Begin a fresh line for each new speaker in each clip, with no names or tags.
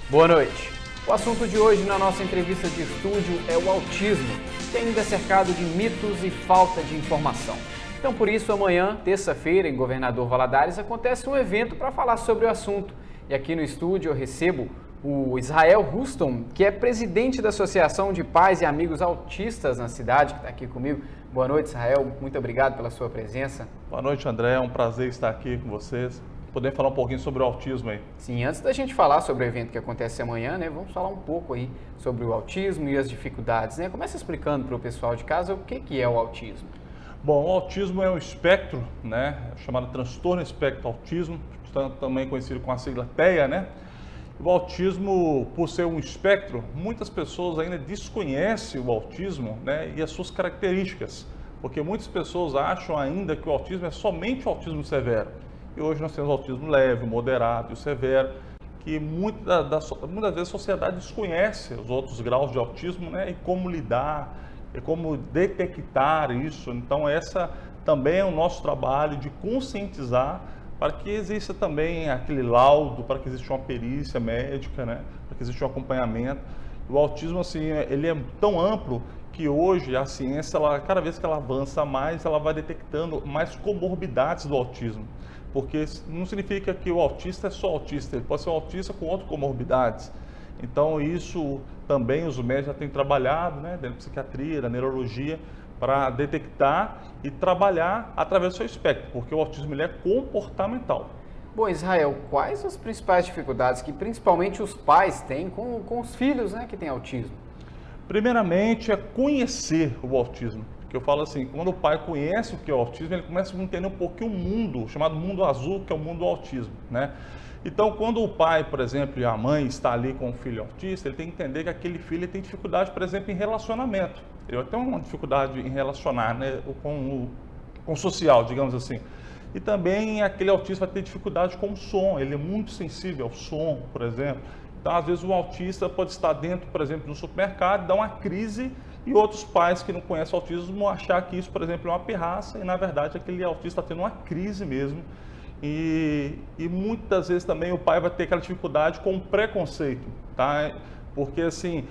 Boa noite. O assunto de hoje na nossa entrevista de estúdio é o autismo, que ainda é cercado de mitos e falta de informação. Então, por isso, amanhã, terça-feira, em Governador Valadares, acontece um evento para falar sobre o assunto. E aqui no estúdio eu recebo o Israel Ruston, que é presidente da Associação de Pais e Amigos Autistas na cidade, que está aqui comigo. Boa noite, Israel. Muito obrigado pela sua presença.
Boa noite, André. É um prazer estar aqui com vocês. Poder falar um pouquinho sobre o autismo aí.
Sim, antes da gente falar sobre o evento que acontece amanhã, né, vamos falar um pouco aí sobre o autismo e as dificuldades, né? Começa explicando para o pessoal de casa o que é o autismo.
Bom, o autismo é um espectro, né, chamado transtorno espectro autismo, também conhecido com a sigla TEA, né? O autismo, por ser um espectro, muitas pessoas ainda desconhecem o autismo, né, e as suas características, porque muitas pessoas acham ainda que o autismo é somente o autismo severo. E hoje nós temos o autismo leve, o moderado e o severo, que muitas vezes a sociedade desconhece os outros graus de autismo, né, e como lidar, e como detectar isso. Então essa também é o nosso trabalho de conscientizar para que exista também aquele laudo, para que exista uma perícia médica, né, para que exista um acompanhamento. O autismo, assim, ele é tão amplo que hoje a ciência, cada vez que ela avança mais, ela vai detectando mais comorbidades do autismo. Porque não significa que o autista é só autista, ele pode ser um autista com outras comorbidades. Então isso também os médicos já têm trabalhado, né, dentro da psiquiatria, da neurologia, para detectar e trabalhar através do seu espectro, porque o autismo ele é comportamental.
Bom, Israel, quais as principais dificuldades que principalmente os pais têm com os filhos, né, que têm autismo?
Primeiramente é conhecer o autismo. Que eu falo assim, quando o pai conhece o que é o autismo, ele começa a entender um pouquinho o mundo, chamado mundo azul, que é o mundo do autismo, né? Então, quando o pai, por exemplo, e a mãe está ali com o filho autista, ele tem que entender que aquele filho tem dificuldade, por exemplo, em relacionamento. Ele vai ter uma dificuldade em relacionar, né, com o social, digamos assim. E também aquele autista vai ter dificuldade com o som, ele é muito sensível ao som, por exemplo. Então, às vezes, o autista pode estar dentro, por exemplo, do supermercado, dar uma crise e outros pais que não conhecem o autismo achar que isso, por exemplo, é uma pirraça e, na verdade, aquele autista está tendo uma crise mesmo. E muitas vezes também o pai vai ter aquela dificuldade com o preconceito, tá? Porque, assim,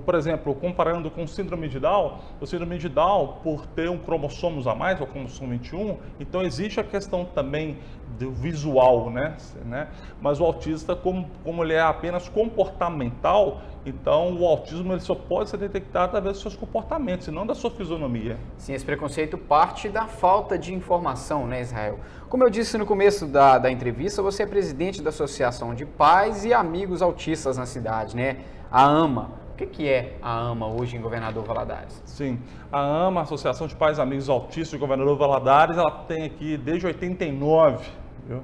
por exemplo, comparando com o síndrome de Down, o síndrome de Down, por ter um cromossomo a mais, o cromossomo 21, então existe a questão também do visual, né? Mas o autista, como ele é apenas comportamental, então o autismo ele só pode ser detectado através dos seus comportamentos, e não da sua fisionomia.
Sim, esse preconceito parte da falta de informação, né, Israel? Como eu disse no começo da entrevista, você é presidente da Associação de Pais e Amigos Autistas na cidade, né? A AMA. O que é a AMA hoje em Governador Valadares?
Sim, a AMA, Associação de Pais e Amigos Autistas de Governador Valadares, ela tem aqui desde 89, viu?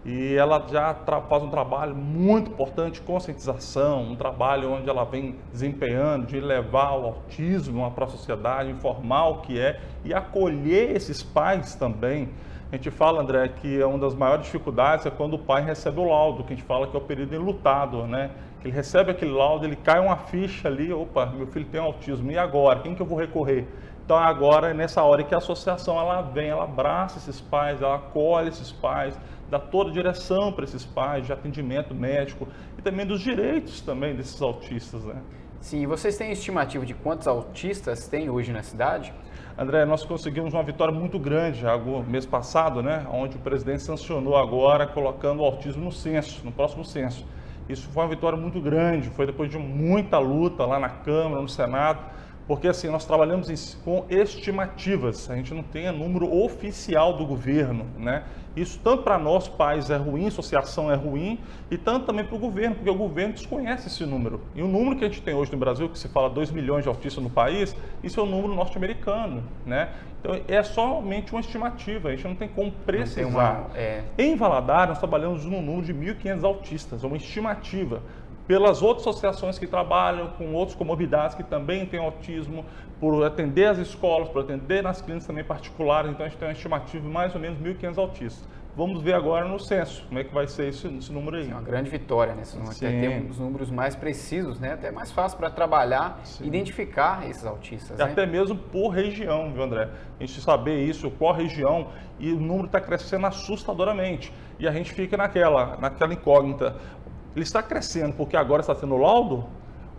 E ela já faz um trabalho muito importante de conscientização, um trabalho onde ela vem desempenhando de levar o autismo para a sociedade, informar o que é e acolher esses pais também. A gente fala, André, que uma das maiores dificuldades é quando o pai recebe o laudo, que a gente fala que é o período enlutado, né? Ele recebe aquele laudo, ele cai uma ficha ali, opa, meu filho tem autismo, e agora? Quem que eu vou recorrer? Então agora é nessa hora que a associação ela vem, ela abraça esses pais, ela acolhe esses pais, dá toda a direção para esses pais de atendimento médico e também dos direitos também desses autistas, né?
Sim, vocês têm estimativa de quantos autistas tem hoje na cidade?
André, nós conseguimos uma vitória muito grande no mês passado, né? Onde o presidente sancionou agora colocando o autismo no censo, no próximo censo. Isso foi uma vitória muito grande, foi depois de muita luta lá na Câmara, no Senado, porque assim, nós trabalhamos com estimativas, a gente não tem número oficial do governo, né? Isso tanto para nós pais é ruim, associação é ruim, e tanto também para o governo, porque o governo desconhece esse número. E o número que a gente tem hoje no Brasil, que se fala 2 milhões de autistas no país, isso é o número norte-americano, né? Então é somente uma estimativa, a gente não tem como precisar. Em Valadares, nós trabalhamos num número de 1.500 autistas, uma estimativa. Pelas outras associações que trabalham com outras comorbidades que também têm autismo, por atender as escolas, por atender nas clínicas também particulares, então a gente tem uma estimativa de mais ou menos 1.500 autistas. Vamos ver agora no censo, como é que vai ser esse número aí.
Sim, uma grande vitória, né? Nós temos números mais precisos, né? Até mais fácil para trabalhar, identificar esses autistas.
E até mesmo por região, viu, André? A gente saber isso, qual região, e o número está crescendo assustadoramente. E a gente fica naquela incógnita. ele está crescendo porque agora está tendo laudo,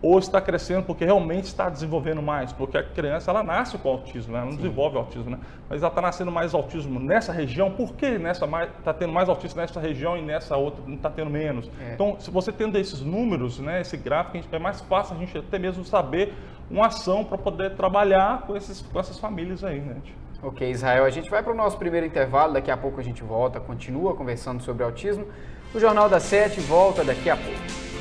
ou está crescendo porque realmente está desenvolvendo mais? Porque a criança, ela nasce com autismo, né? Ela não desenvolve autismo, né? Mas ela está nascendo mais autismo nessa região, por que está tendo mais autismo nessa região e nessa outra não está tendo menos? Então, se você tendo esses números, né, esse gráfico, é mais fácil a gente até mesmo saber uma ação para poder trabalhar com essas famílias aí, né?
Ok, Israel, a gente vai para o nosso primeiro intervalo, daqui a pouco a gente volta, continua conversando sobre autismo. O Jornal das 7 volta daqui a pouco.